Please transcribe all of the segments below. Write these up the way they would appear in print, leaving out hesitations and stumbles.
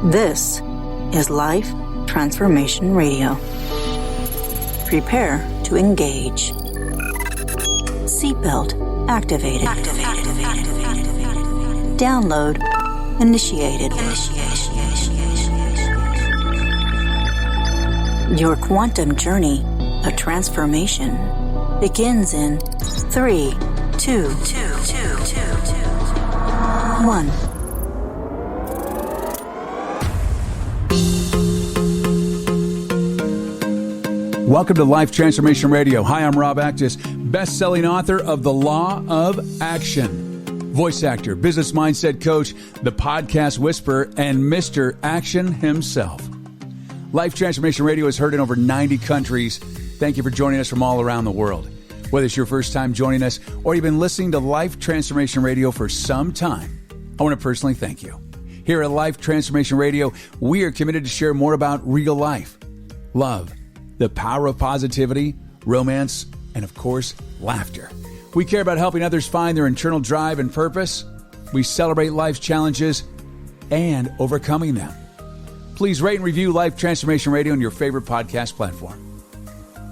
This is Life Transformation Radio. Prepare to engage. Seatbelt activated. Download initiated. Your quantum journey of transformation begins in 3, 2, 1. Welcome to Life Transformation Radio. Hi, I'm Rob Actis, best-selling author of The Law of Action, voice actor, business mindset coach, the podcast whisperer, and Mr. Action himself. Life Transformation Radio is heard in over 90 countries. Thank you for joining us from all around the world. Whether it's your first time joining us or you've been listening to Life Transformation Radio for some time, I want to personally thank you. Here at Life Transformation Radio, we are committed to share more about real life, love, the power of positivity, romance, and of course, laughter. We care about helping others find their internal drive and purpose. We celebrate life's challenges and overcoming them. Please rate and review Life Transformation Radio on your favorite podcast platform.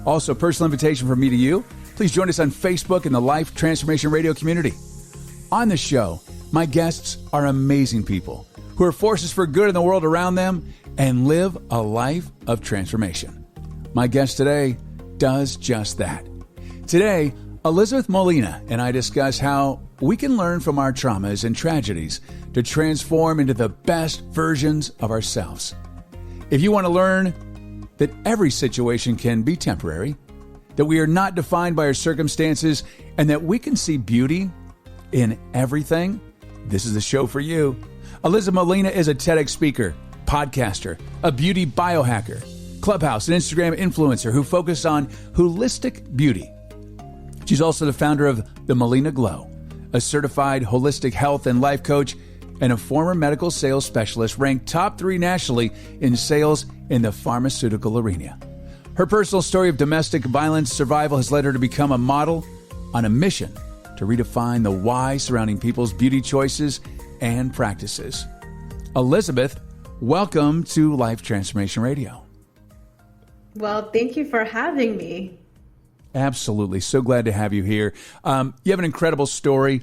Also, a personal invitation from me to you. Please join us on Facebook in the Life Transformation Radio community. On the show, my guests are amazing people who are forces for good in the world around them and live a life of transformation. My guest today does just that. Today, Elizabeth Molina and I discuss how we can learn from our traumas and tragedies to transform into the best versions of ourselves. If you want to learn that every situation can be temporary, that we are not defined by our circumstances, and that we can see beauty in everything, this is the show for you. Elizabeth Molina is a TEDx speaker, podcaster, a beauty biohacker, Clubhouse and Instagram influencer who focus on holistic beauty. She's also the founder of the Molina Glow, a certified holistic health and life coach, and a former medical sales specialist ranked top 3 nationally in sales in the pharmaceutical arena. Her personal story of domestic violence survival has led her to become a model on a mission to redefine the why surrounding people's beauty choices and practices. Elizabeth, welcome to Life Transformation Radio. Well, thank you for having me. Absolutely. So glad to have you here. You have an incredible story.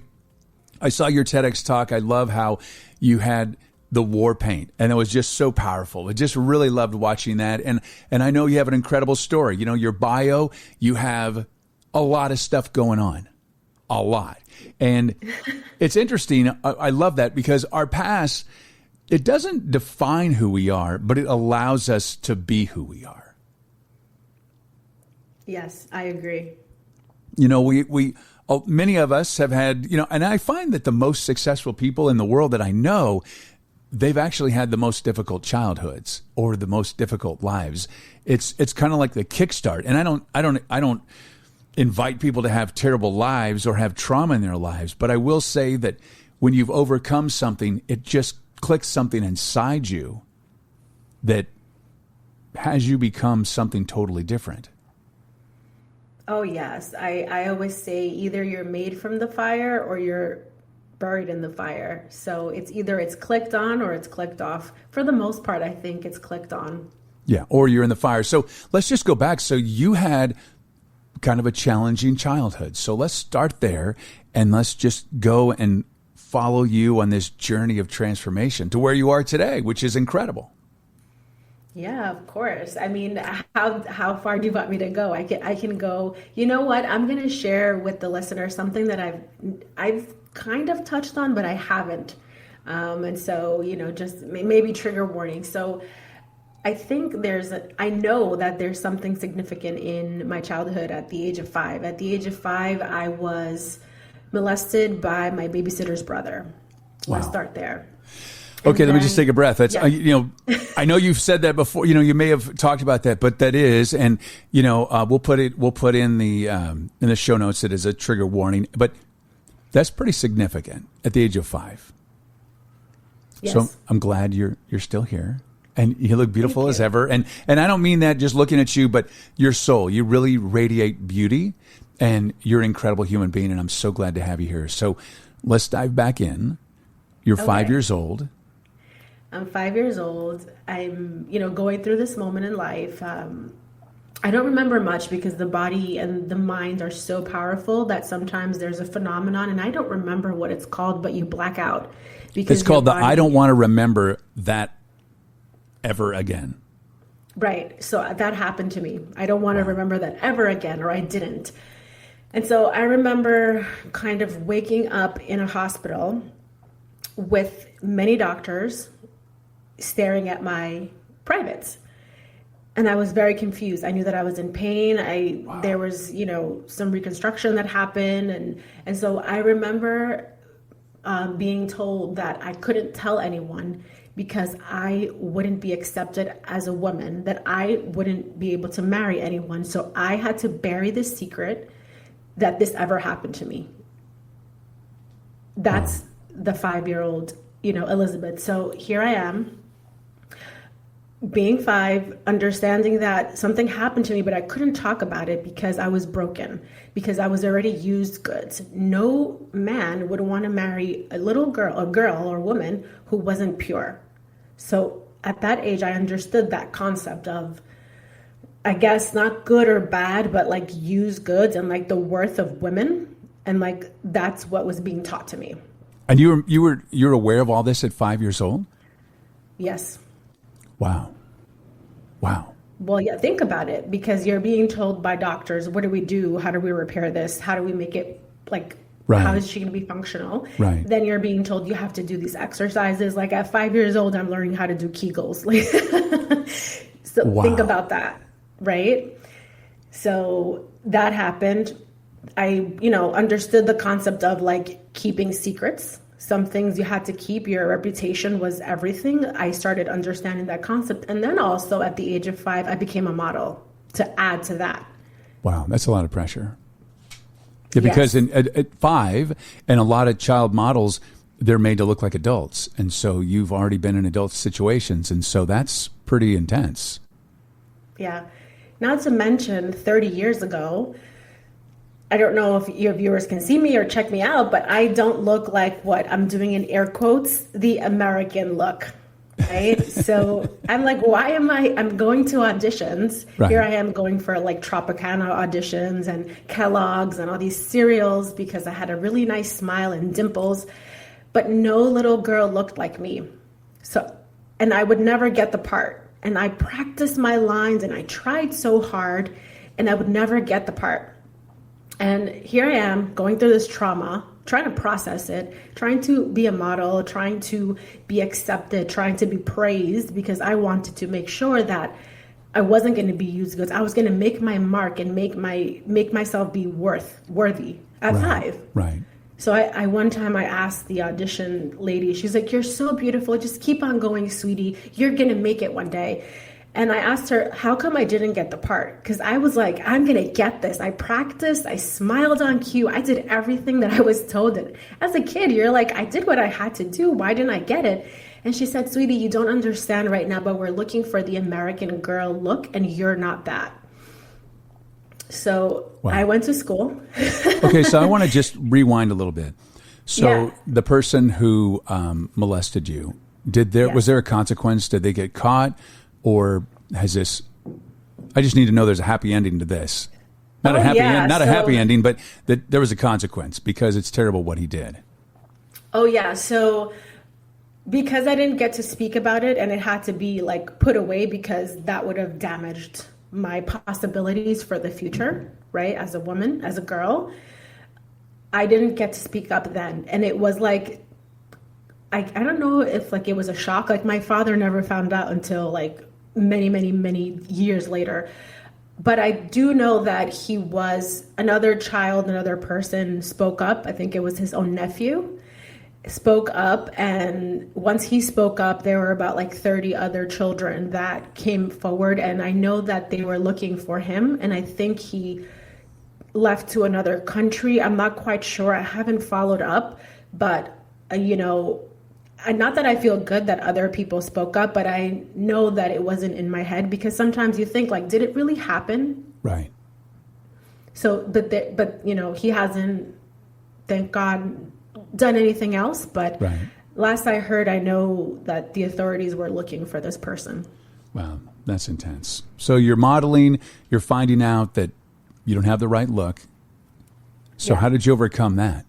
I saw your TEDx talk. I love how you had the war paint, and it was just so powerful. I just really loved watching that. And I know you have an incredible story. You know, your bio, you have a lot of stuff going on. A lot. And it's interesting. I love that because our past, it doesn't define who we are, but it allows us to be who we are. Yes, I agree. You know, many of us have had, you know, and I find that the most successful people in the world that I know, they've actually had the most difficult childhoods or the most difficult lives. It's kind of like the kickstart. And I don't invite people to have terrible lives or have trauma in their lives, but I will say that when you've overcome something, it just clicks something inside you that has you become something totally different. Oh, yes. I always say either you're made from the fire or you're buried in the fire. So it's either it's clicked on or it's clicked off. For the most part, I think it's clicked on. Yeah, or you're in the fire. So let's just go back. So you had kind of a challenging childhood. So let's start there and let's just go and follow you on this journey of transformation to where you are today, which is incredible. Yeah, of course. I mean, how far do you want me to go? I can go. You know what? I'm going to share with the listener something that I've kind of touched on, but I haven't. And so, you know, just maybe trigger warning. So I think I know that there's something significant in my childhood at the age of 5. At the age of 5, I was molested by my babysitter's brother. Wow. Let's start there. Okay, let me just take a breath. That's, you know, I know you've said that before, you know, you may have talked about that, but that is, and, you know, we'll put in the show notes that is a trigger warning, but that's pretty significant at the age of 5. Yes. So I'm glad you're still here and you look beautiful as ever. And I don't mean that just looking at you, but your soul, you really radiate beauty and you're an incredible human being. And I'm so glad to have you here. So let's dive back in. You're 5 years old. I'm 5 years old. I'm, going through this moment in life. I don't remember much because the body and the mind are so powerful that sometimes there's a phenomenon, and I don't remember what it's called, but you black out. Because it's called I don't want to remember that ever again. Right. So that happened to me. I don't want to remember that ever again, or I didn't. And so I remember kind of waking up in a hospital with many doctors staring at my privates. And I was very confused. I knew that I was in pain. There was, some reconstruction that happened. And so I remember being told that I couldn't tell anyone because I wouldn't be accepted as a woman, that I wouldn't be able to marry anyone. So I had to bury this secret that this ever happened to me. That's the 5-year-old, Elizabeth. So here I am, being 5, understanding that something happened to me, but I couldn't talk about it because I was broken, because I was already used goods. No man would want to marry a girl or woman who wasn't pure. So at that age, I understood that concept of, I guess, not good or bad, but like used goods and like the worth of women. And like, that's what was being taught to me. And you're aware of all this at 5 years old? Yes. Wow. Well, yeah, think about it, because you're being told by doctors, what do we do? How do we repair this? How do we make it how is she going to be functional? Right. Then you're being told you have to do these exercises. Like at 5 years old, I'm learning how to do Kegels. So think about that, right? So that happened. I, understood the concept of like keeping secrets. Some things you had to keep. Your reputation was everything. I started understanding that concept. And then also at the age of 5, I became a model to add to that. Wow, that's a lot of pressure. Yeah, because at 5, and a lot of child models, they're made to look like adults. And so you've already been in adult situations. And so that's pretty intense. Yeah. Not to mention 30 years ago, I don't know if your viewers can see me or check me out, but I don't look like what I'm doing in air quotes, the American look, right? So I'm like, I'm going to auditions. Right. Here I am going for like Tropicana auditions and Kellogg's and all these cereals because I had a really nice smile and dimples, but no little girl looked like me. So, and I would never get the part. And I practiced my lines and I tried so hard and I would never get the part. And here I am going through this trauma, trying to process it, trying to be a model, trying to be accepted, trying to be praised, because I wanted to make sure that I wasn't going to be used goods. I was going to make my mark and make myself be worthy at 5. Right. So I one time I asked the audition lady, she's like, "You're so beautiful. Just keep on going, sweetie. You're going to make it one day." And I asked her, how come I didn't get the part? Because I was like, I'm going to get this. I practiced. I smiled on cue. I did everything that I was told. And as a kid, you're like, I did what I had to do. Why didn't I get it? And she said, "Sweetie, you don't understand right now, but we're looking for the American girl look, and you're not that." So I went to school. Okay, so I want to just rewind a little bit. So the person who molested you, was there a consequence? Did they get caught? Or has this? I just need to know there's a happy ending to this. Not a happy ending, but that there was a consequence because it's terrible what he did. Oh yeah. So because I didn't get to speak about it, and it had to be like put away because that would have damaged my possibilities for the future, right? As a woman, as a girl, I didn't get to speak up then, and it was like I don't know if like it was a shock. Like my father never found out until like many years later. But I do know that he was another person spoke up. I think it was his own nephew spoke up. And once he spoke up, there were about like 30 other children that came forward. And I know that they were looking for him. And I think he left to another country. I'm not quite sure. I haven't followed up, but not that I feel good that other people spoke up, but I know that it wasn't in my head, because sometimes you think like, did it really happen? Right. So, but he hasn't, thank God, done anything else. But last I heard, I know that the authorities were looking for this person. Wow, that's intense. So you're modeling, you're finding out that you don't have the right look. So how did you overcome that?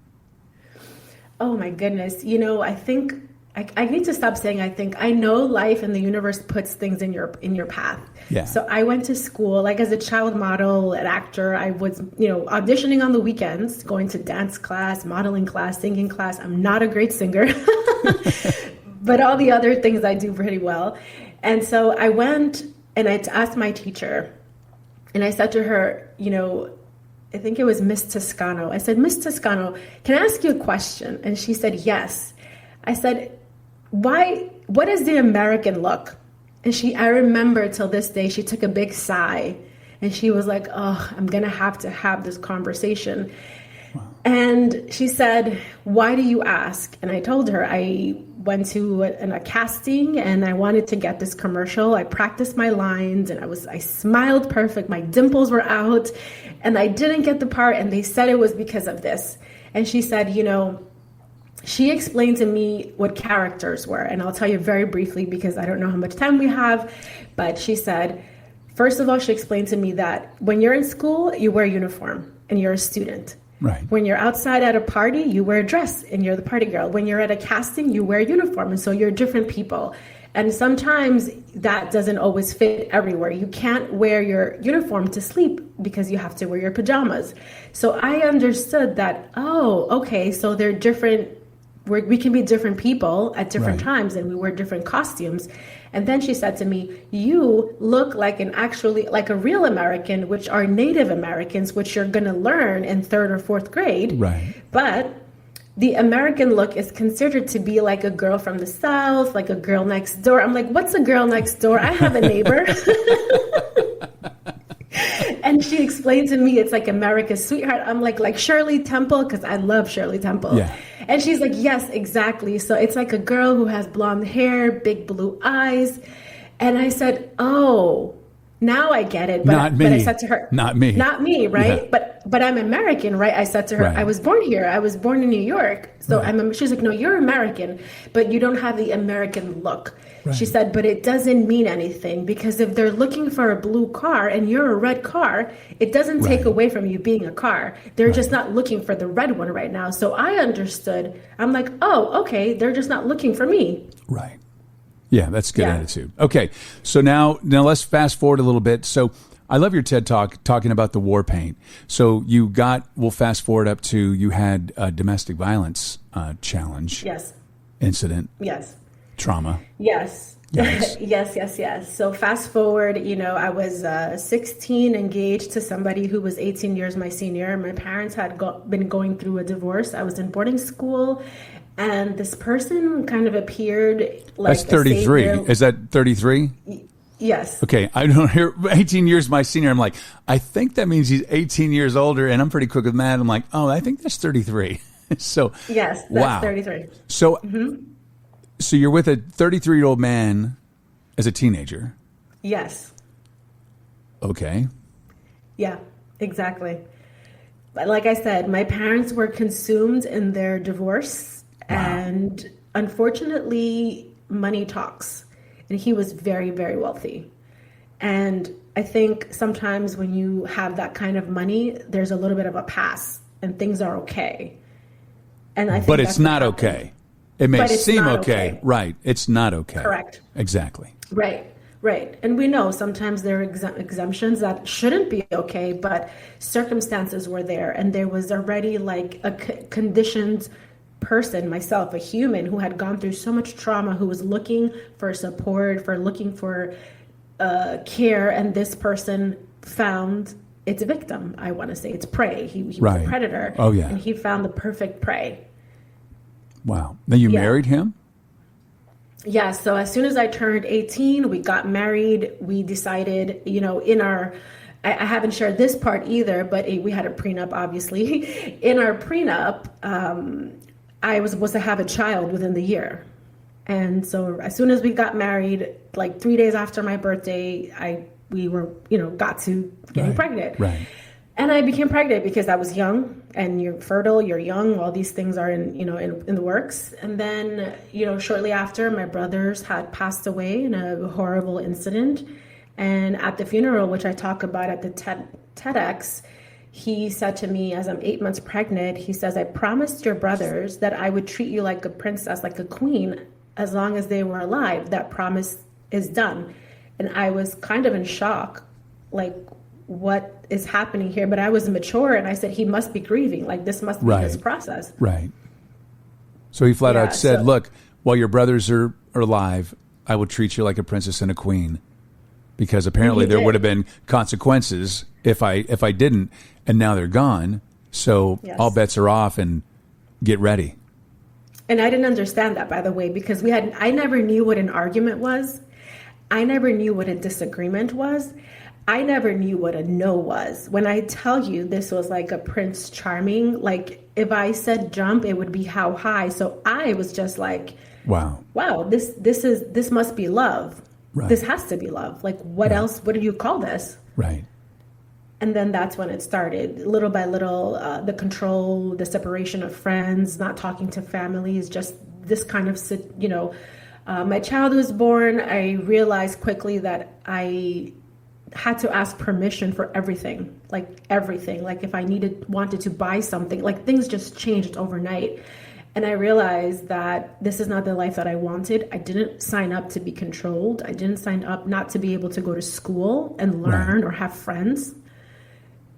Oh my goodness. I think I need to stop saying I think. I know life and the universe puts things in your path. Yeah. So I went to school, like as a child model, an actor. I was, auditioning on the weekends, going to dance class, modeling class, singing class. I'm not a great singer, but all the other things I do pretty well. And so I went and I asked my teacher, and I said to her, I think it was Miss Toscano. I said, Miss Toscano, can I ask you a question? And she said, yes. I said, what is the American look? And I remember till this day, she took a big sigh and she was like, oh, I'm going to have this conversation. Wow. And she said, why do you ask? And I told her I went to a casting and I wanted to get this commercial. I practiced my lines and I smiled perfect. My dimples were out and I didn't get the part. And they said it was because of this. And she said, she explained to me what characters were. And I'll tell you very briefly because I don't know how much time we have. But she said, first of all, she explained to me that when you're in school, you wear a uniform and you're a student. Right. When you're outside at a party, you wear a dress and you're the party girl. When you're at a casting, you wear a uniform. And so you're different people. And sometimes that doesn't always fit everywhere. You can't wear your uniform to sleep because you have to wear your pajamas. So I understood that, oh, okay, so they're different. We can be different people at different times and we wear different costumes. And then she said to me, you look like like a real American, which are Native Americans, which you're going to learn in 3rd or 4th grade. Right. But the American look is considered to be like a girl from the South, like a girl next door. I'm like, what's a girl next door? I have a neighbor. And she explained to me it's like America's sweetheart. I'm like Shirley Temple, because I love Shirley Temple. Yeah. And she's like, yes, exactly. So it's like a girl who has blonde hair, big blue eyes. And I said, oh, now I get it. But I said to her, not me, right? Yeah. But I'm American, right? I said to her, I was born here. I was born in New York. So she's like, no, you're American, but you don't have the American look. Right. She said, but it doesn't mean anything because if they're looking for a blue car and you're a red car, it doesn't take away from you being a car. They're just not looking for the red one right now. So I understood. I'm like, oh, okay. They're just not looking for me. Right. Yeah, that's a good attitude. Okay, so now let's fast forward a little bit. So I love your TED Talk talking about the war paint. So we'll fast forward up to you had a domestic violence challenge. Yes. Incident. Yes. Trauma. Yes. Yes. So fast forward, I was 16, engaged to somebody who was 18 years my senior. My parents had been going through a divorce. I was in boarding school. And this person kind of appeared like that's 33. Is that 33? Yes. Okay. I don't hear 18 years my senior. I'm like, I think that means he's 18 years older. And I'm pretty quick with math. I'm like, oh, I think that's 33. So yes, that's 33. So, so you're with a 33-year-old man as a teenager. Yes. Okay. Yeah, exactly. But like I said, my parents were consumed in their divorce. Wow. And unfortunately, money talks. And he was very, very wealthy. And I think sometimes when you have that kind of money, there's a little bit of a pass and things are okay. And I think but it's not okay. It may seem okay. Right. It's not okay. Correct. Exactly. Right. And we know sometimes there are exemptions that shouldn't be okay, but circumstances were there. And there was already like a conditioned person, myself, a human who had gone through so much trauma, who was looking for support, looking for care. And this person found its victim. I want to say its prey. He was a predator. Oh, yeah. And he found the perfect prey. Wow. Now you married him? Yeah. So as soon as I turned 18, we got married. We decided, I haven't shared this part either, but we had a prenup, obviously. In our prenup, I was supposed to have a child within the year. And so as soon as we got married, like 3 days after my birthday, we got to getting pregnant. Right. And I became pregnant because I was young and you're fertile, you're young, all these things are in the works. And then, shortly after, my brothers had passed away in a horrible incident. And at the funeral, which I talk about at the TEDx, he said to me, as I'm 8 months pregnant, he says, I promised your brothers that I would treat you like a princess, like a queen, as long as they were alive. That promise is done. And I was kind of in shock, like, what is happening here? But I was mature, and I said, he must be grieving. Like, this must be his process. Right. So he flat out said, look, while your brothers are alive, I will treat you like a princess and a queen. Because apparently there would have been consequences if I didn't, and now they're gone. So all bets are off, and get ready. And I didn't understand that, by the way, because I never knew what an argument was. I never knew what a disagreement was. I never knew what a no was. When I tell you this was like a Prince Charming, like if I said jump, it would be how high. So I was just like, wow, this must be love. Right. This has to be love. Like, what else? What do you call this? Right. And then that's when it started, little by little, the control, the separation of friends, not talking to families, just this kind of, my child was born. I realized quickly that I had to ask permission for everything. Like if I wanted to buy something, like things just changed overnight. And I realized that this is not the life that I wanted. I didn't sign up to be controlled. I didn't sign up not to be able to go to school and learn or have friends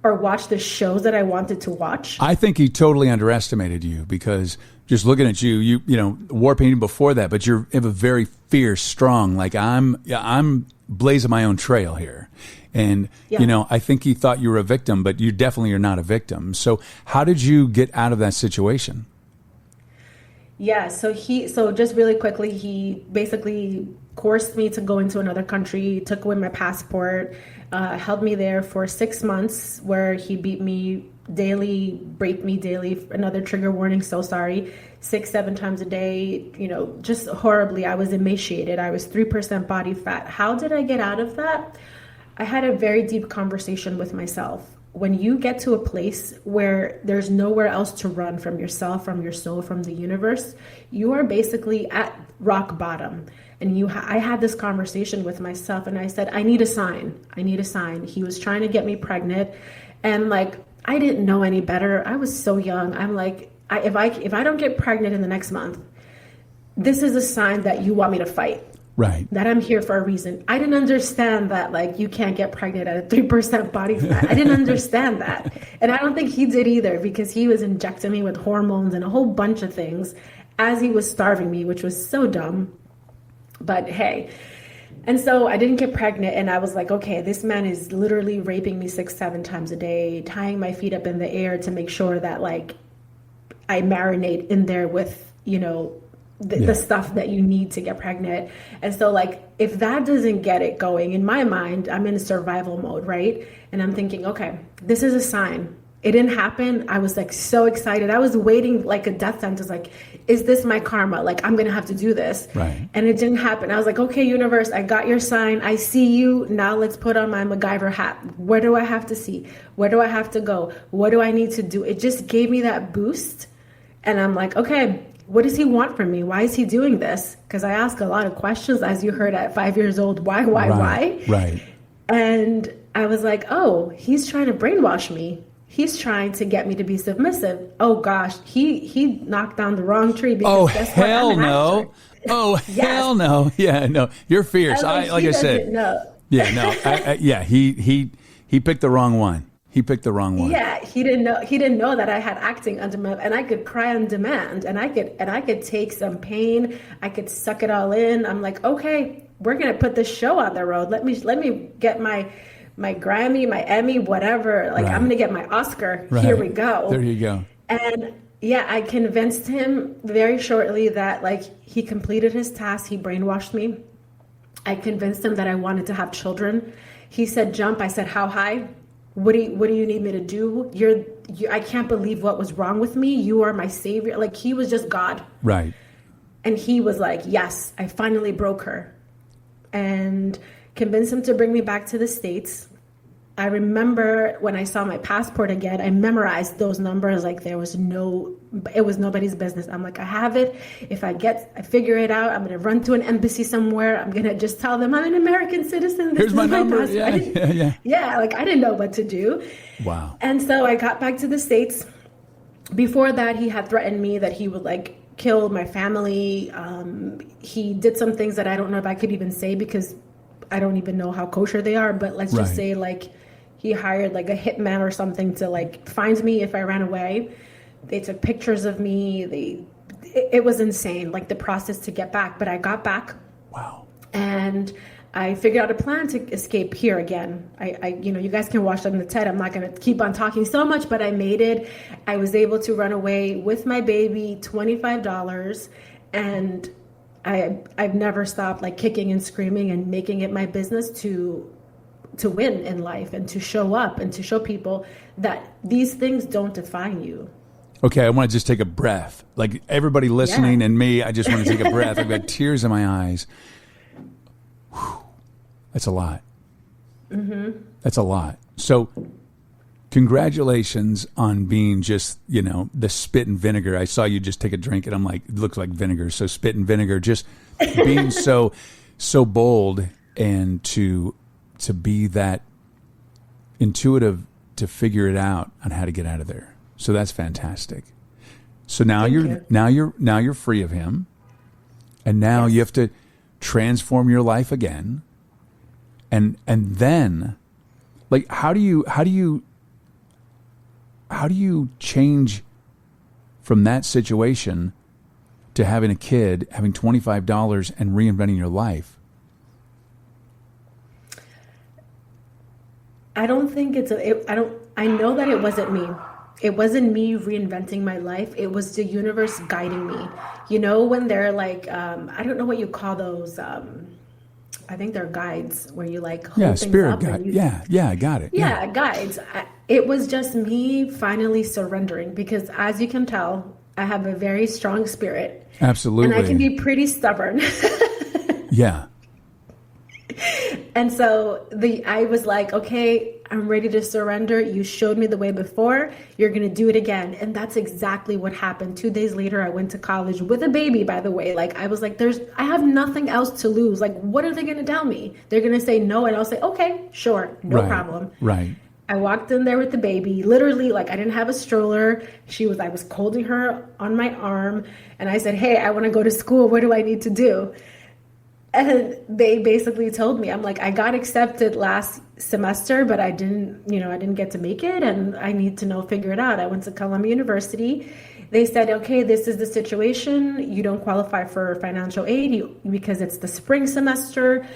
or watch the shows that I wanted to watch. I think he totally underestimated you, because just looking at you war painting before that, but you have a very fierce, strong, like I'm blazing my own trail here. And, I think he thought you were a victim, but you definitely are not a victim. So how did you get out of that situation? Yeah, so just really quickly, he basically coerced me to go into another country, took away my passport, held me there for 6 months, where he beat me daily, raped me daily. Another trigger warning, so sorry. 6-7 times a day, just horribly. I was emaciated. I was 3% body fat. How did I get out of that? I had a very deep conversation with myself. When you get to a place where there's nowhere else to run from yourself, from your soul, from the universe, you are basically at rock bottom. And I had this conversation with myself, and I said, I need a sign. I need a sign. He was trying to get me pregnant, and I didn't know any better. I was so young. I'm like, if I don't get pregnant in the next month, this is a sign that you want me to fight. Right. That I'm here for a reason. I didn't understand that, you can't get pregnant at a 3% body fat. I didn't understand that. And I don't think he did either, because he was injecting me with hormones and a whole bunch of things as he was starving me, which was so dumb. But hey. And so I didn't get pregnant, and I was like, okay, this man is literally raping me 6-7 times a day, tying my feet up in the air to make sure that I marinate in there with, the stuff that you need to get pregnant. And so if that doesn't get it going, in my mind, I'm in survival mode, right? And I'm thinking, okay, this is a sign. It didn't happen. I was so excited. I was waiting like a death sentence. Is this my karma? I'm going to have to do this. Right. And it didn't happen. I was like, okay, universe, I got your sign. I see you. Now let's put on my MacGyver hat. Where do I have to see? Where do I have to go? What do I need to do? It just gave me that boost. And I'm like, okay, what does he want from me? Why is he doing this? Because I ask a lot of questions, as you heard at 5 years old. Why? Right. And I was like, oh, he's trying to brainwash me. He's trying to get me to be submissive. Oh gosh, he knocked down the wrong tree. Because hell no! Oh yes. Hell no! Yeah, no, you're fierce. I said, know. Yeah, no, he picked the wrong one. He picked the wrong one. Yeah, he didn't know that I had acting on demand, and I could cry on demand, and I could take some pain. I could suck it all in. I'm like, okay, we're gonna put this show on the road. Let me get my Grammy, my Emmy, whatever. Right. I'm gonna get my Oscar. Right. Here we go. There you go. And yeah, I convinced him very shortly that he completed his task. He brainwashed me. I convinced him that I wanted to have children. He said jump. I said how high? What do you need me to do? I can't believe what was wrong with me. You are my savior. He was just God. Right. And he was like, yes, I finally broke her. And convinced him to bring me back to the States. I remember when I saw my passport again, I memorized those numbers like it was nobody's business. I'm like, I have it. If I figure it out, I'm going to run to an embassy somewhere. I'm going to just tell them I'm an American citizen. Here's my number. Yeah. Like I didn't know what to do. Wow. And so I got back to the States. Before that, he had threatened me that he would like kill my family. He did some things that I don't know if I could even say because I don't even know how kosher they are. But let's just say like he hired like a hitman or something to like find me if I ran away. They took pictures of me. It was insane, like the process to get back. But I got back. Wow. And I figured out a plan to escape here again. You guys can watch on the TED. I'm not going to keep on talking so much, but I made it. I was able to run away with my baby, $25, and I've never stopped like kicking and screaming and making it my business to win in life and to show up and to show people that these things don't define you. Okay, I want to just take a breath. Like everybody listening and me, I just want to take a breath. I've got tears in my eyes. Whew. That's a lot. Mm-hmm. That's a lot. So congratulations on being just, the spit and vinegar. I saw you just take a drink and I'm like, it looks like vinegar. So spit and vinegar, just being so bold and to be that intuitive to figure it out on how to get out of there. So that's fantastic. So now you're free of him. And now you have to transform your life again. And then, like, how do you change from that situation to having a kid, having $25 and reinventing your life? I don't think I know that it wasn't me. It wasn't me reinventing my life. It was the universe guiding me. When they're like, I don't know what you call those. I think they're guides where you like hold things spirit up. guide. I got it. Yeah, guides. It was just me finally surrendering because, as you can tell, I have a very strong spirit. Absolutely. And I can be pretty stubborn. Yeah. And so I was like, okay, I'm ready to surrender. You showed me the way before. You're going to do it again. And that's exactly what happened. 2 days later, I went to college with a baby, by the way. Like, I was like, I have nothing else to lose. Like, what are they going to tell me? They're going to say no. And I'll say, okay, sure. No problem. Right. I walked in there with the baby, literally, like I didn't have a stroller. I was holding her on my arm. And I said, hey, I want to go to school. What do I need to do? And they basically told me, I'm like, I got accepted last semester, but I didn't get to make it. And I need to figure it out. I went to Columbia University. They said, okay, this is the situation. You don't qualify for financial aid because it's the spring semester.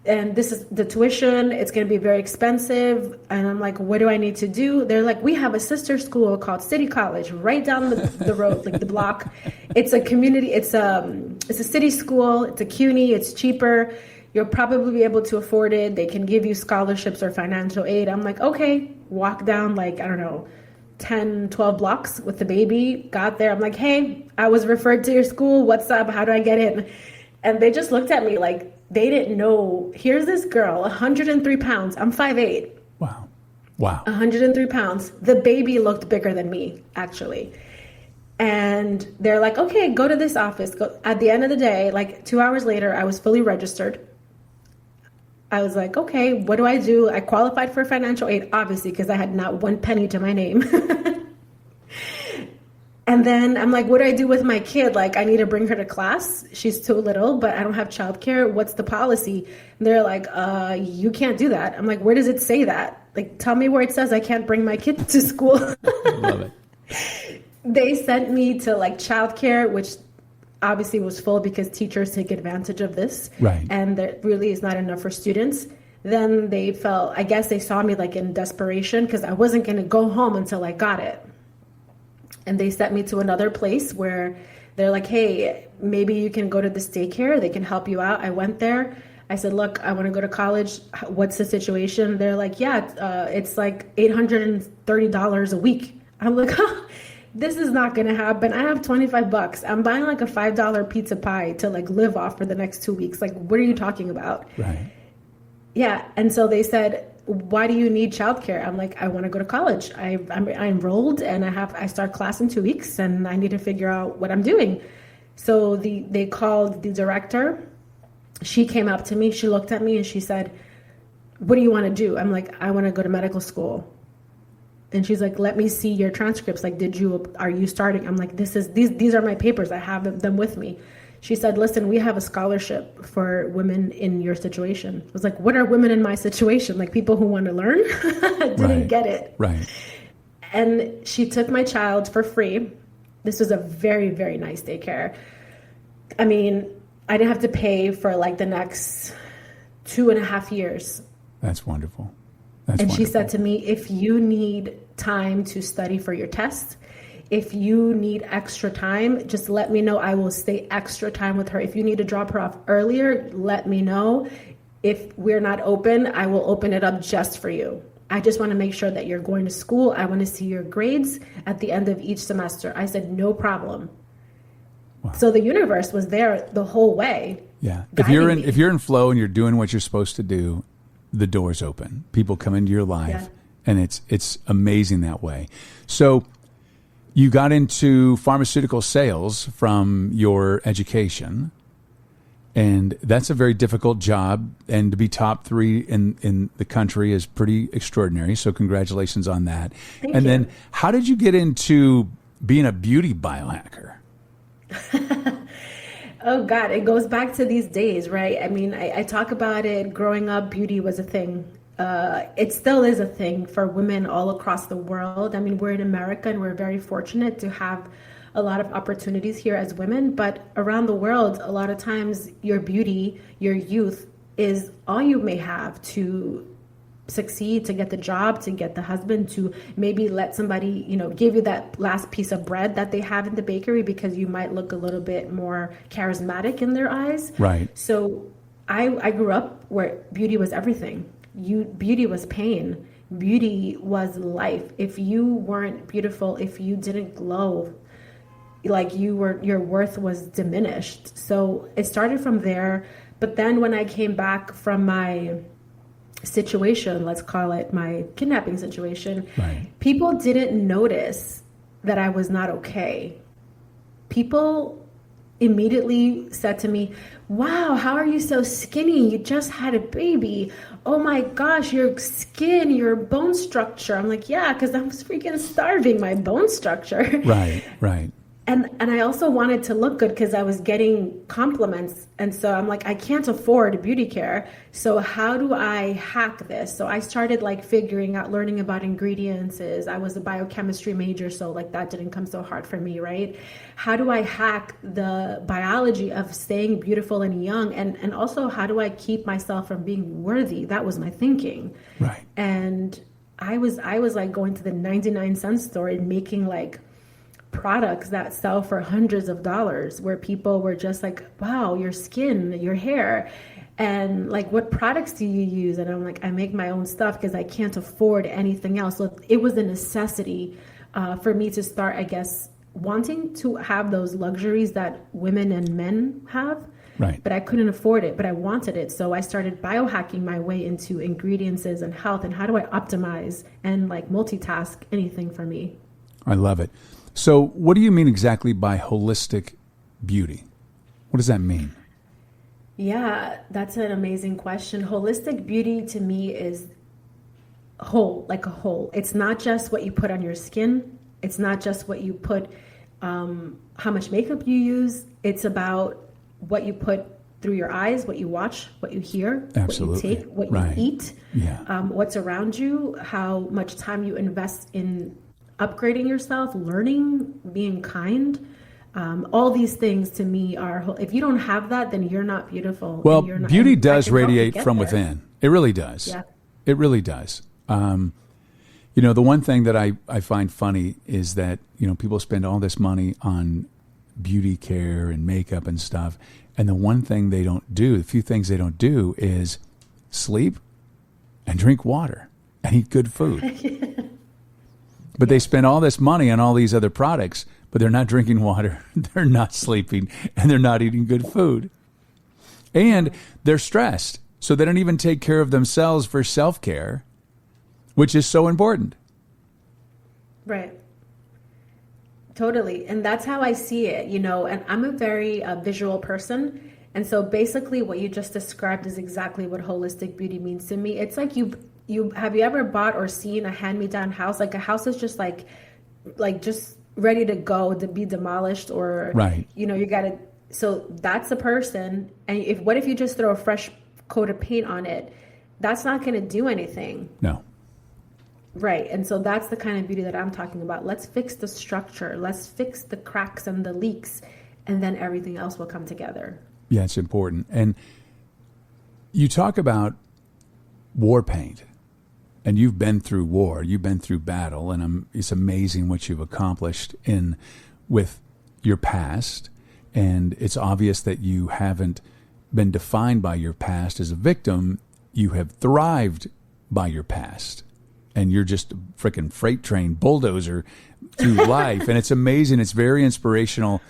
And this is the tuition. It's going to be very expensive. And I'm like, what do I need to do? They're like, we have a sister school called City College right down the road, like the block. It's a community. It's a city school. It's a CUNY. It's cheaper. You'll probably be able to afford it. They can give you scholarships or financial aid. I'm like, okay, walk down like, I don't know, 10, 12 blocks with the baby. Got there. I'm like, hey, I was referred to your school. What's up? How do I get in? And they just looked at me like, they didn't know. Here's this girl, 103 pounds. I'm 5'8". Wow. 103 pounds. The baby looked bigger than me, actually. And they're like, okay, go to this office. Go. At the end of the day, like 2 hours later, I was fully registered. I was like, okay, what do I do? I qualified for financial aid, obviously, because I had not one penny to my name. And then I'm like, what do I do with my kid? Like, I need to bring her to class. She's too little, but I don't have childcare. What's the policy? And they're like, you can't do that. I'm like, where does it say that? Like, tell me where it says I can't bring my kid to school. Love it. They sent me to like childcare, which obviously was full because teachers take advantage of this. Right. And there really is not enough for students. Then they I guess they saw me like in desperation because I wasn't going to go home until I got it. And they sent me to another place where they're like, hey, maybe you can go to this daycare. They can help you out. I went there. I said, look, I want to go to college. What's the situation? They're like, yeah, it's like $830 a week. I'm like, this is not going to happen. I have $25. I'm buying like a $5 pizza pie to like live off for the next 2 weeks. Like, what are you talking about? Right. Yeah. And so they said, why do you need childcare? I'm like, I want to go to college. I enrolled and I start class in 2 weeks and I need to figure out what I'm doing. So they called the director. She came up to me, she looked at me and she said, what do you want to do? I'm like, I want to go to medical school. And she's like, let me see your transcripts. Like, are you starting? I'm like, these are my papers. I have them with me. She said, listen, we have a scholarship for women in your situation. I was like, what are women in my situation? Like people who want to learn? Didn't get it. Right. And she took my child for free. This was a very, very nice daycare. I mean, I didn't have to pay for like the next 2.5 years. That's wonderful. She said to me, if you need time to study for your test, if you need extra time, just let me know. I will stay extra time with her. If you need to drop her off earlier, let me know. If we're not open, I will open it up just for you. I just want to make sure that you're going to school. I want to see your grades at the end of each semester. I said, no problem. Wow. So the universe was there the whole way. Yeah. If you're in flow and you're doing what you're supposed to do, the doors open. People come into your life, and it's amazing that way. So you got into pharmaceutical sales from your education, and that's a very difficult job. And to be top 3 in the country is pretty extraordinary. So congratulations on that. Thank you. Then how did you get into being a beauty biohacker? Oh God, it goes back to these days, right? I mean, I talk about it. Growing up, beauty was a thing. It still is a thing for women all across the world. I mean, we're in America and we're very fortunate to have a lot of opportunities here as women, but around the world, a lot of times your beauty, your youth is all you may have to succeed, to get the job, to get the husband, to maybe let somebody, give you that last piece of bread that they have in the bakery because you might look a little bit more charismatic in their eyes. Right. So I grew up where beauty was everything. Beauty was pain. Beauty was life. If you weren't beautiful, if you didn't glow, like your worth was diminished. So it started from there. But then when I came back from my situation, let's call it my kidnapping situation, right, people didn't notice that I was not okay. People immediately said to me, wow, how are you so skinny? You just had a baby. Oh my gosh, your skin, your bone structure. I'm like, yeah, because I'm freaking starving my bone structure. Right. And I also wanted to look good because I was getting compliments. And so I'm like, I can't afford beauty care. So how do I hack this? So I started figuring out, learning about ingredients. I was a biochemistry major, so that didn't come so hard for me, right? How do I hack the biology of staying beautiful and young? And also, how do I keep myself from being worthy? That was my thinking. Right. And I was going to the 99-cent store and making products that sell for hundreds of dollars, where people were just like, wow, your skin, your hair, and what products do you use? And I'm like, I make my own stuff because I can't afford anything else. So it was a necessity for me to start, I guess, wanting to have those luxuries that women and men have. Right. But I couldn't afford it, but I wanted it. So I started biohacking my way into ingredients and health, and how do I optimize and multitask anything for me. I love it. So what do you mean exactly by holistic beauty? What does that mean? Yeah, that's an amazing question. Holistic beauty to me is whole, like a whole. It's not just what you put on your skin. It's not just what you put, how much makeup you use. It's about what you put through your eyes, what you watch, what you hear, Absolutely. What you take, what Right. you eat, Yeah. what's around you, how much time you invest in upgrading yourself, learning, being kind. All these things to me are, if you don't have that, then you're not beautiful. Well, You're not, beauty does radiate from there. within. It really does. Yeah. It really does. The one thing that I find funny is that, people spend all this money on beauty care and makeup and stuff. And the one thing they don't do, the few things they don't do is sleep and drink water and eat good food. But they spend all this money on all these other products, but they're not drinking water, they're not sleeping, and they're not eating good food. And they're stressed, so they don't even take care of themselves for self-care. which is so important. Right. Totally. And that's how I see it, and I'm a very visual person. And so basically what you just described is exactly what holistic beauty means to me. It's like you have you ever bought or seen a hand-me-down house? Like a house is just like just ready to go to be demolished, or right. You got to, so that's a person. And what if you just throw a fresh coat of paint on it? That's not going to do anything. No. Right. And so that's the kind of beauty that I'm talking about. Let's fix the structure. Let's fix the cracks and the leaks, and then everything else will come together. Yeah, it's important. And you talk about war paint, and you've been through war, you've been through battle, and it's amazing what you've accomplished with your past. And it's obvious that you haven't been defined by your past as a victim. You have thrived by your past. And you're just a freaking freight train bulldozer through life. And it's amazing. It's very inspirational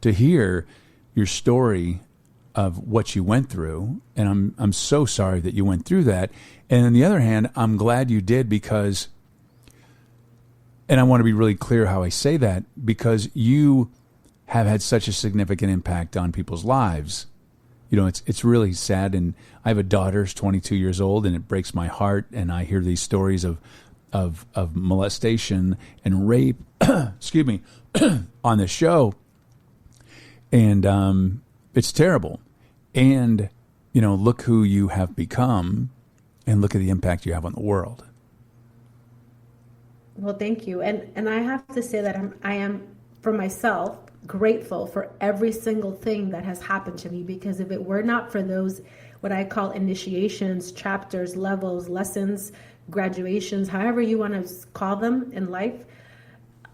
to hear your story of what you went through. And I'm so sorry that you went through that. And on the other hand, I'm glad you did, because, and I want to be really clear how I say that, because you have had such a significant impact on people's lives. It's really sad. And I have a daughter who's 22 years old, and it breaks my heart. And I hear these stories of molestation and rape, excuse me, on the show. And it's terrible. And, look who you have become, and look at the impact you have on the world. Well, thank you. And I have to say that I am, for myself, grateful for every single thing that has happened to me, because if it were not for those, what I call initiations, chapters, levels, lessons, graduations, however you want to call them in life,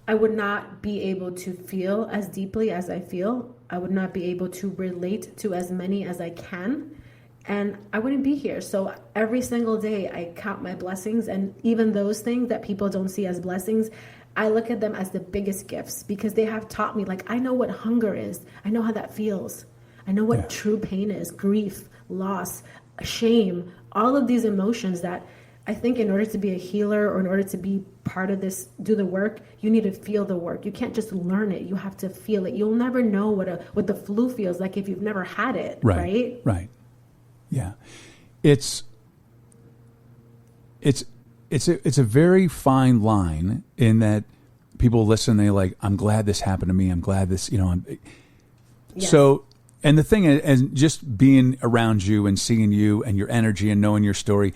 I would not be able to feel as deeply as I feel. I would not be able to relate to as many as I can, and I wouldn't be here. So every single day I count my blessings, and even those things that people don't see as blessings, I look at them as the biggest gifts, because they have taught me, I know what hunger is. I know how that feels. I know what true pain is, grief, loss, shame, all of these emotions that I think in order to be a healer, or in order to be part of this, do the work, you need to feel the work. You can't just learn it. You have to feel it. You'll never know what the flu feels like if you've never had it, right? Right. Yeah. It's a very fine line, in that people listen, they're like, I'm glad this happened to me. I'm glad this, Yes. So, and the thing is, and just being around you and seeing you and your energy and knowing your story,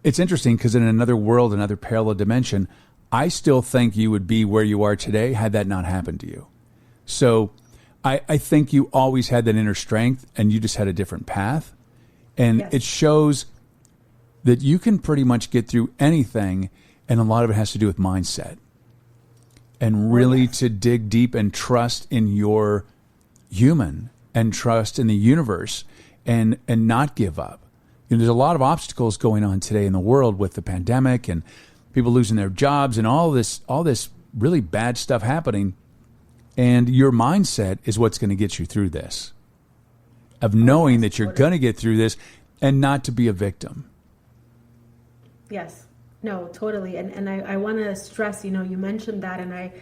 it's interesting, because in another world, another parallel dimension, I still think you would be where you are today had that not happened to you. So I think you always had that inner strength, and you just had a different path. And It shows that you can pretty much get through anything, and a lot of it has to do with mindset. And really to dig deep and trust in your human, and trust in the universe, and not give up. There's a lot of obstacles going on today in the world with the pandemic, and people losing their jobs, and all this really bad stuff happening. And your mindset is what's going to get you through this, of knowing that you're going to get through this, and not to be a victim. Yes. No, totally. And I want to stress, you mentioned that, and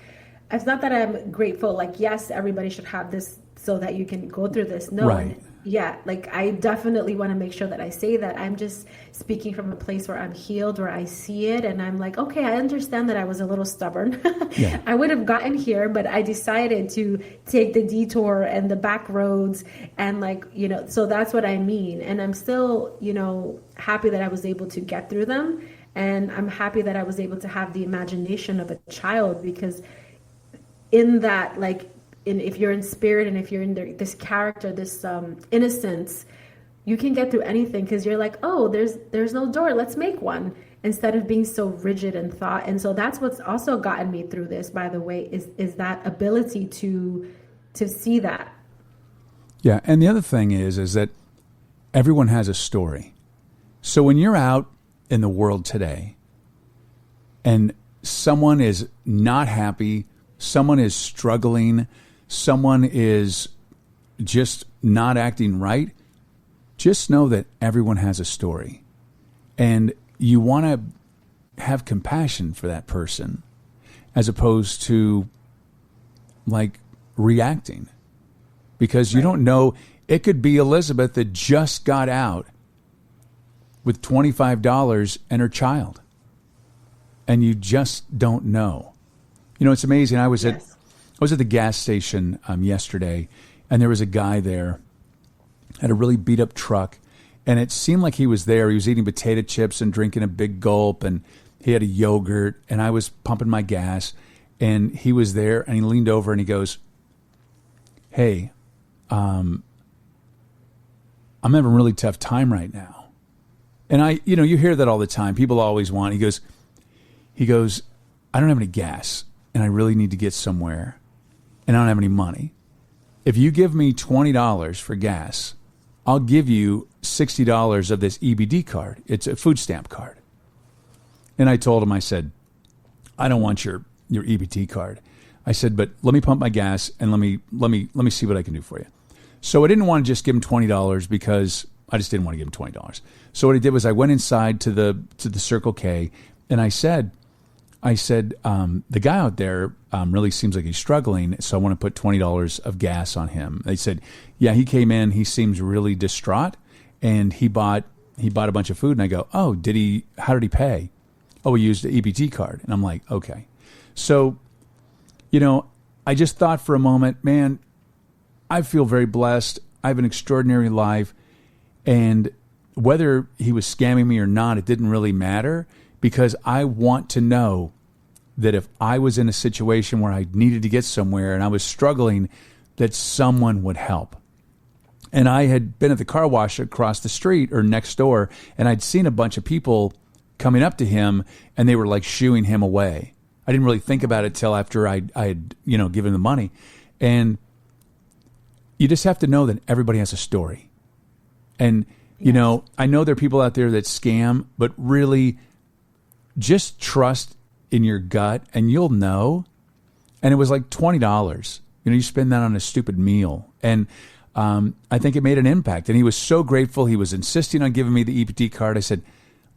it's not that I'm grateful, yes, everybody should have this so that you can go through this. No. Right. Yeah. I definitely want to make sure that I say that. I'm just speaking from a place where I'm healed, where I see it, and I'm like, okay, I understand that I was a little stubborn. Yeah. I would have gotten here, but I decided to take the detour and the back roads, and so that's what I mean. And I'm still, happy that I was able to get through them. And I'm happy that I was able to have the imagination of a child, because in that, if you're in spirit, and if you're in this character, this innocence, you can get through anything, because you're like, oh, there's no door, let's make one, instead of being so rigid in thought. And so that's what's also gotten me through this, by the way, is that ability to see that. Yeah, and the other thing is that everyone has a story. So when you're out in the world today, and someone is not happy, someone is struggling, someone is just not acting right, just know that everyone has a story. And you want to have compassion for that person as opposed to like reacting, because you don't know. It could be Elizabeth that just got out with $25 and her child, and you just don't know. You know, it's amazing. I was at the gas station yesterday, and there was a guy there, had a really beat up truck, and it seemed like he was there. He was eating potato chips and drinking a big gulp, and he had a yogurt, and I was pumping my gas, and he was there, and he leaned over and he goes, "Hey, I'm having a really tough time right now." And you hear that all the time. People always want, he goes, "I don't have any gas and I really need to get somewhere and I don't have any money. If you give me $20 for gas, I'll give you $60 of this EBD card. It's a food stamp card." And I told him, I said, "I don't want your EBT card." I said, "But let me pump my gas and let me see what I can do for you." So I didn't want to just give him $20 because I just didn't want to give him $20. So what I did was I went inside to the Circle K, and I said, the guy out there really seems like he's struggling, so I want to put $20 of gas on him. They said, "Yeah, he came in, he seems really distraught, and he bought a bunch of food." And I go, "Oh, how did he pay?" "Oh, he used the EBT card." And I'm like, okay. So, I just thought for a moment, man, I feel very blessed. I have an extraordinary life. And whether he was scamming me or not, it didn't really matter, because I want to know that if I was in a situation where I needed to get somewhere and I was struggling, that someone would help. And I had been at the car wash across the street or next door, and I'd seen a bunch of people coming up to him, and they were like shooing him away. I didn't really think about it till after I had given the money. And you just have to know that everybody has a story. And, I know there are people out there that scam, but really just trust in your gut and you'll know. And it was like $20. You spend that on a stupid meal. And I think it made an impact. And he was so grateful. He was insisting on giving me the EBT card. I said,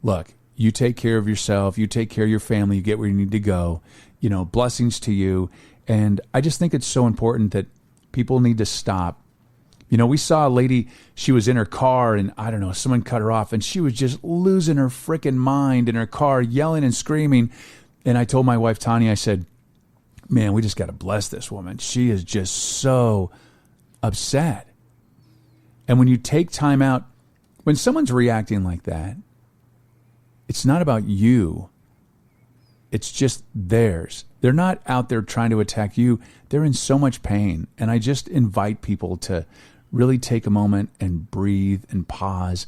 "Look, you take care of yourself. You take care of your family. You get where you need to go. Blessings to you." And I just think it's so important that people need to stop. We saw a lady, she was in her car, and I don't know, someone cut her off, and she was just losing her freaking mind in her car, yelling and screaming. And I told my wife, Tanya, I said, "Man, we just got to bless this woman. She is just so upset." And when you take time out, when someone's reacting like that, it's not about you. It's just theirs. They're not out there trying to attack you. They're in so much pain. And I just invite people to really take a moment and breathe and pause.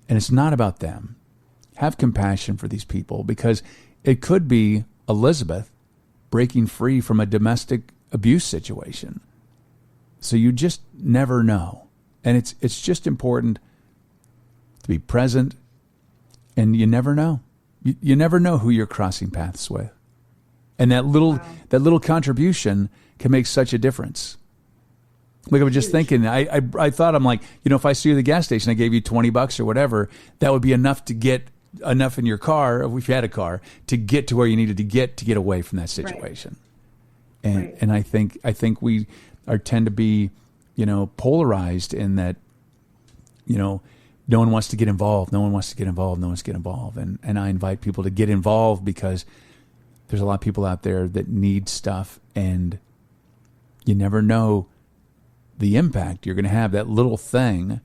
And it's not about them. Have compassion for these people, because it could be Elizabeth breaking free from a domestic abuse situation. So you just never know. And it's just important to be present, and you never know. You never know who you're crossing paths with. And that little contribution can make such a difference. Like, I was just thinking, I thought, I'm like, if I see you at the gas station, I gave you $20 or whatever, that would be enough to get enough in your car, if you had a car, to get to where you needed to get away from that situation. Right. And I think we tend to be, polarized in that, no one wants to get involved. No one wants to get involved. No one wants to get involved. And I invite people to get involved, because there's a lot of people out there that need stuff, and you never know the impact you're going to have. That little thing,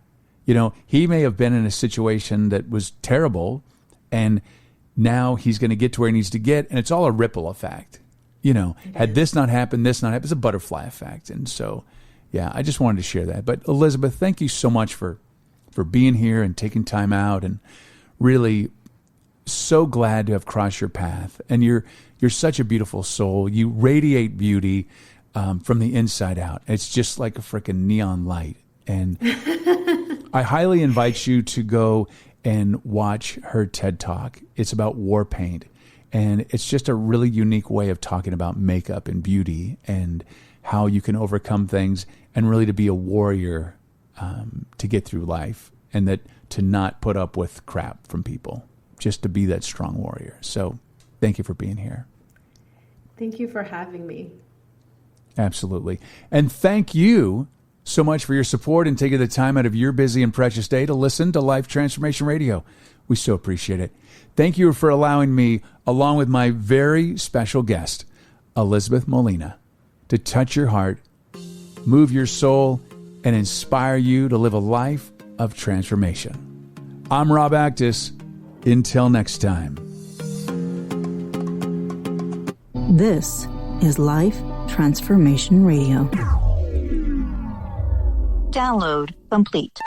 he may have been in a situation that was terrible, and now he's going to get to where he needs to get, and it's all a ripple effect. Had this not happened, it's a butterfly effect. And so, yeah, I just wanted to share that. But Elizabeth, thank you so much for being here and taking time out, and really so glad to have crossed your path. And you're such a beautiful soul. You radiate beauty from the inside out. It's just like a freaking neon light. And I highly invite you to go and watch her TED Talk. It's about war paint. And it's just a really unique way of talking about makeup and beauty and how you can overcome things, and really to be a warrior to get through life, and that to not put up with crap from people, just to be that strong warrior. So Thank you for being here. Thank you for having me. Absolutely. And thank you so much for your support and taking the time out of your busy and precious day to listen to Life Transformation Radio. We so appreciate it. Thank you for allowing me, along with my very special guest, Elizabeth Molina, to touch your heart, move your soul, and inspire you to live a life of transformation. I'm Rob Actis. Until next time. This is Life Transformation Radio. Download complete.